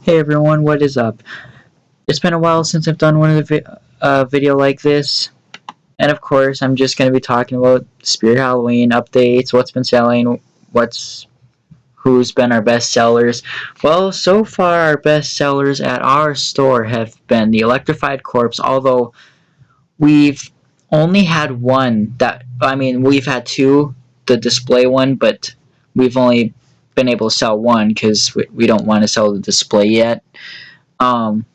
Hey everyone, what is up? It's been a while since I've done one of the video like this, and of course I'm just going to be talking about Spirit Halloween updates, what's been selling, who's been our best sellers. Well, so far our best sellers at our store have been the Electrified Corpse, although we've only had one we've had two, the display one, but we've only been able to sell one because we don't want to sell the display yet. Um,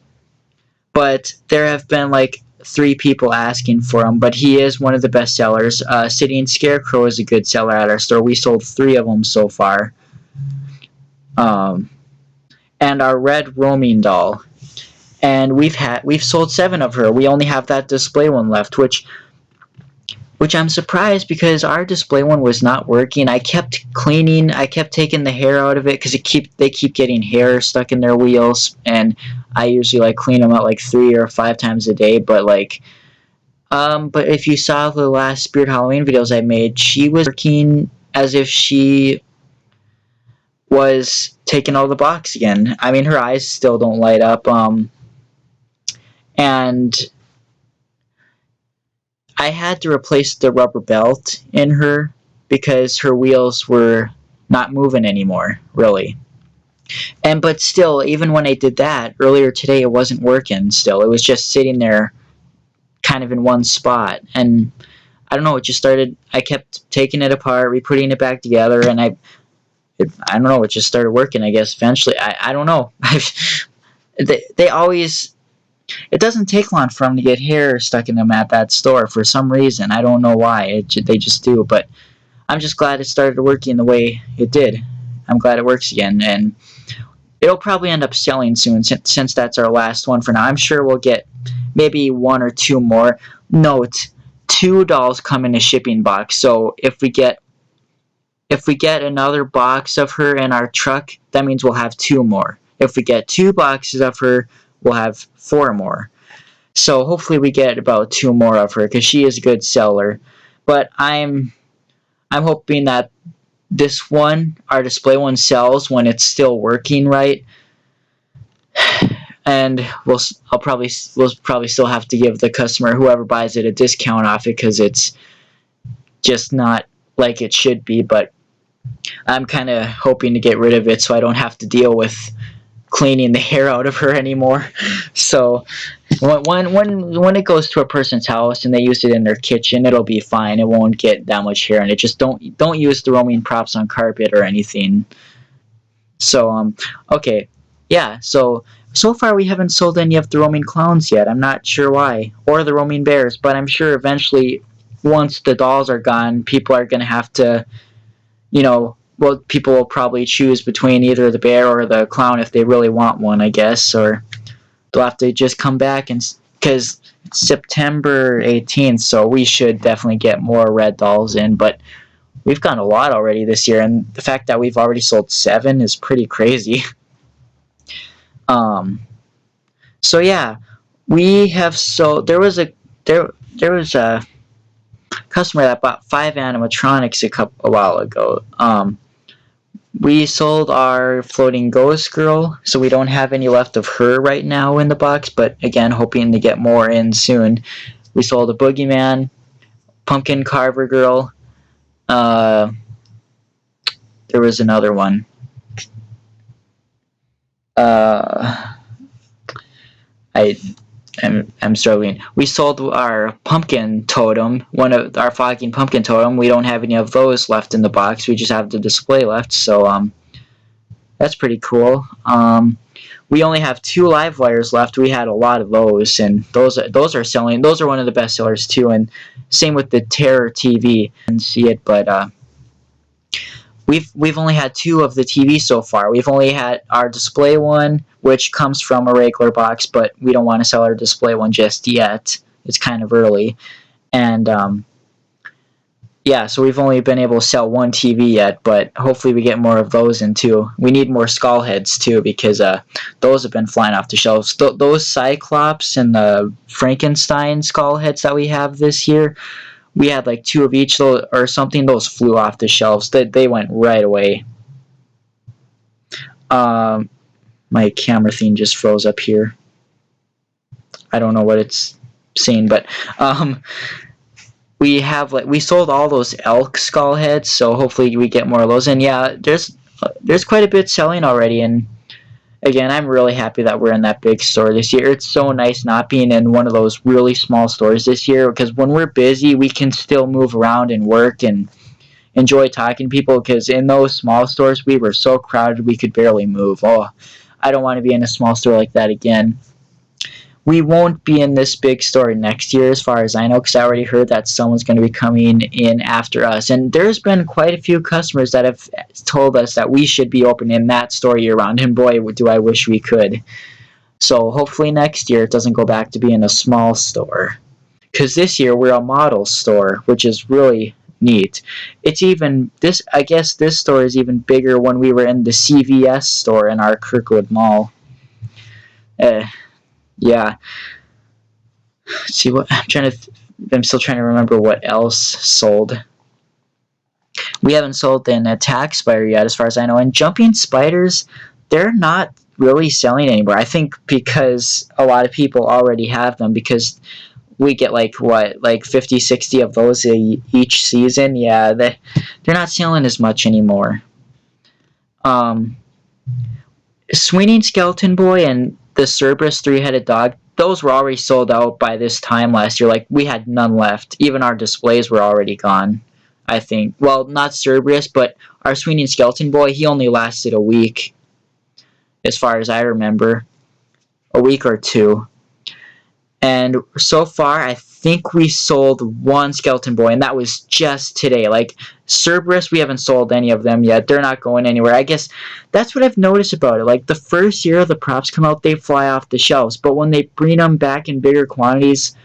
but there have been like three people asking for him, but he is one of the best sellers. Sitting Scarecrow is a good seller at our store. We sold three of them so far. Um, and our red roaming doll, and we've sold seven of her. We only have that display one left, which I'm surprised because our display one was not working. I kept cleaning, I kept taking the hair out of it because they keep getting hair stuck in their wheels, and I usually like clean them out like 3 or 5 times a day. But if you saw the last Spirit Halloween videos I made, she was working as if she was taking out the box again. I mean, her eyes still don't light up. And I had to replace the rubber belt in her because her wheels were not moving anymore, really. But still, even when I did that earlier today, it wasn't working still. It was just sitting there kind of in one spot. And I don't know, I kept taking it apart, re-putting it back together, and I don't know, it just started working, I guess, eventually. I don't know. They always, it doesn't take long for them to get hair stuck in them at that store for some reason. I don't know why. They just do. But I'm just glad it started working the way it did. I'm glad it works again. And it'll probably end up selling soon since that's our last one for now. I'm sure we'll get maybe one or two more. Note, 2 dolls come in a shipping box. So if we get another box of her in our truck, that means we'll have 2 more. If we get 2 boxes of her, we'll have 4 more. So hopefully we get about 2 more of her because she is a good seller. But I'm hoping that this one, our display one, sells when it's still working right. And we'll probably still have to give the customer, whoever buys it, a discount off it because it's just not like it should be. But I'm kind of hoping to get rid of it so I don't have to deal with cleaning the hair out of her anymore. So when it goes to a person's house and they use it in their kitchen, it'll be fine. It won't get that much hair in it. Just don't use the roaming props on carpet or anything. So okay, yeah. So far we haven't sold any of the roaming clowns yet. I'm not sure why, or the roaming bears, but I'm sure eventually, once the dolls are gone, people are gonna have to, people will probably choose between either the bear or the clown if they really want one, I guess, or they'll have to just come back and because it's September 18th, so we should definitely get more red dolls in. But we've gotten a lot already this year, and the fact that we've already sold 7 is pretty crazy. Um, so yeah, we have sold. There was a customer that bought 5 animatronics a while ago. We sold our floating ghost girl, so we don't have any left of her right now in the box, but again, hoping to get more in soon. We sold a boogeyman, pumpkin carver girl. There was another one. I'm struggling. We sold our pumpkin totem, one of our fogging pumpkin totem. We don't have any of those left in the box. We just have the display left, so that's pretty cool. We only have 2 live wires left. We had a lot of those, and those are selling. Those are one of the best sellers too. And same with the Terror TV. I didn't see it, but we've only had 2 of the TV so far. We've only had our display one, which comes from a regular box, but we don't want to sell our display one just yet. It's kind of early, and yeah, so we've only been able to sell 1 TV yet, but hopefully we get more of those in too. We need more skull heads too because those have been flying off the shelves. Those Cyclops and the Frankenstein skull heads that we have this year, we had like 2 of each or something. Those flew off the shelves. They went right away. My camera thing just froze up here. I don't know what it's saying, but we sold all those elk skull heads, so hopefully we get more of those. And yeah, there's quite a bit selling already, and again, I'm really happy that we're in that big store this year. It's so nice not being in one of those really small stores this year, because when we're busy, we can still move around and work and enjoy talking to people, because in those small stores, we were so crowded we could barely move. Oh, I don't want to be in a small store like that again. We won't be in this big store next year, as far as I know, because I already heard that someone's going to be coming in after us. And there's been quite a few customers that have told us that we should be open in that store year-round, and boy, do I wish we could. So hopefully next year it doesn't go back to being a small store. Because this year we're a model store, which is really neat. It's even, I guess this store is even bigger when we were in the CVS store in our Kirkwood Mall. Yeah. Let's see what I'm still trying to remember what else sold. We haven't sold an attack spider yet, as far as I know. And jumping spiders, they're not really selling anymore. I think because a lot of people already have them, because we get like 50, 60 of those each season. Yeah, they're not selling as much anymore. Swinging Skeleton Boy and the Cerberus three-headed dog, those were already sold out by this time last year. Like, we had none left. Even our displays were already gone, I think. Well, not Cerberus, but our Swinging Skeleton Boy, he only lasted a week, as far as I remember. A week or two. And so far, I think we sold one Skeleton Boy, and that was just today. Like, Cerberus, we haven't sold any of them yet. They're not going anywhere. I guess that's what I've noticed about it. Like, the first year the props come out, they fly off the shelves. But when they bring them back in bigger quantities,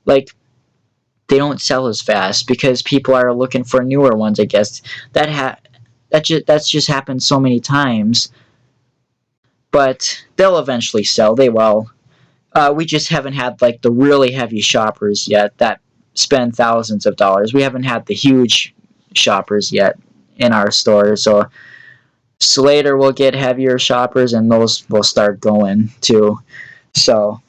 like, they don't sell as fast because people are looking for newer ones, I guess. That's just happened so many times. But they'll eventually sell. They will. We just haven't had like the really heavy shoppers yet that spend thousands of dollars. We haven't had the huge shoppers yet in our store. So later we'll get heavier shoppers, and those will start going too. So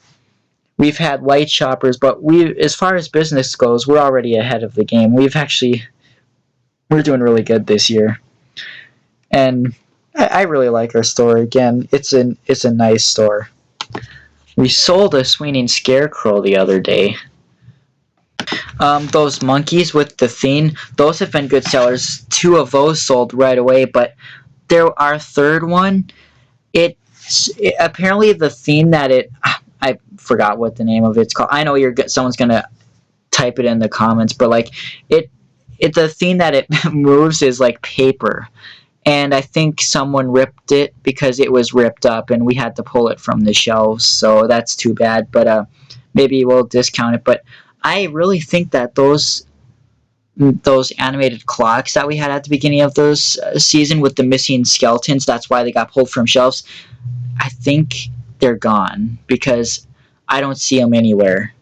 we've had light shoppers, but as far as business goes, we're already ahead of the game. We're doing really good this year, and I really like our store. Again, it's a nice store. We sold a Swinging Scarecrow the other day. Those monkeys with the theme, those have been good sellers. 2 of those sold right away, but our third one, apparently the theme that I forgot what the name of it's called. I know someone's gonna type it in the comments, but like the theme that it moves is like paper. And I think someone ripped it because it was ripped up, and we had to pull it from the shelves, so that's too bad. But maybe we'll discount it. But I really think that those animated clocks that we had at the beginning of those season with the missing skeletons, that's why they got pulled from shelves. I think they're gone because I don't see them anywhere.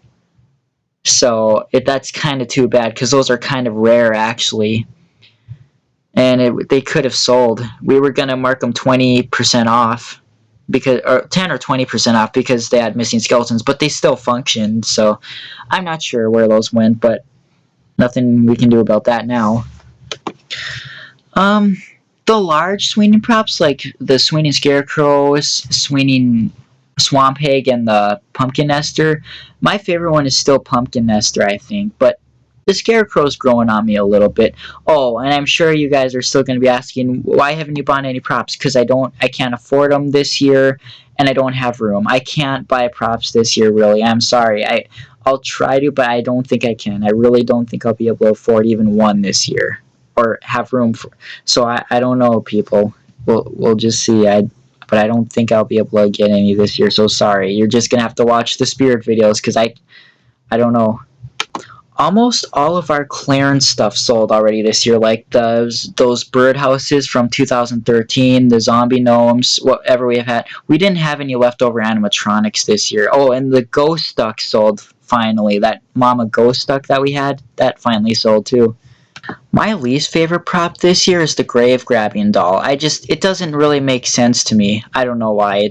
So that's kind of too bad, because those are kind of rare, actually. And they could have sold. We were going to mark them 20% off, or 10 or 20% off, because they had missing skeletons, but they still functioned. So I'm not sure where those went, but nothing we can do about that now. The large swinging props, like the Swinging Scarecrow, Swinging Swamp Hag, and the Pumpkin Nester, my favorite one is still Pumpkin Nester, I think, but the Scarecrow's growing on me a little bit. Oh, and I'm sure you guys are still going to be asking, why haven't you bought any props? Because I can't afford them this year, and I don't have room. I can't buy props this year, really. I'm sorry. I'll try to, but I don't think I can. I really don't think I'll be able to afford even one this year, or have room for. So I don't know, people. We'll just see. But I don't think I'll be able to get any this year. So sorry. You're just gonna have to watch the Spirit videos, because I don't know. Almost all of our clearance stuff sold already this year, like those birdhouses from 2013, the zombie gnomes, whatever we have had. We didn't have any leftover animatronics this year. Oh, and the ghost duck sold finally. That mama ghost duck that we had, that finally sold too. My least favorite prop this year is the grave grabbing doll. It doesn't really make sense to me. I don't know why.